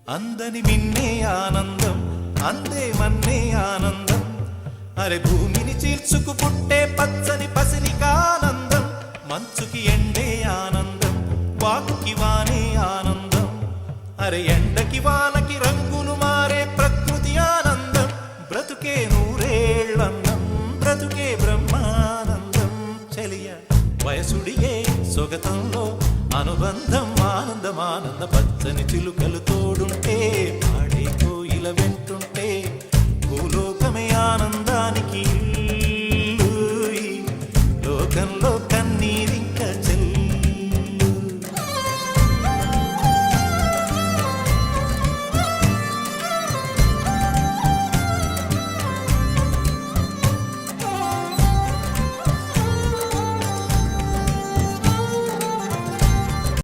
అందని మిన్నే ఆనందం అందే మన్నే ఆనందం అరే భూమిని చీల్చుకు పుట్టే పచ్చని పసిరికానందం మంచుకి ఎండే ఆనందం వాకుకి వానే ఆనందం అరే ఎండకి వానకి రంగులు మారే ప్రకృతి ఆనందం బ్రతుకే నూరేళ్ళందం బ్రతుకే బ్రహ్మానందం చెలియ వయసుడియే సొగతంలో అనుబంధం ఆనందం ఆనంద పచ్చని చిలుకలు తోడుంటే పాడే కోయిల వెంటుంటే భూలోకమే ఆనందం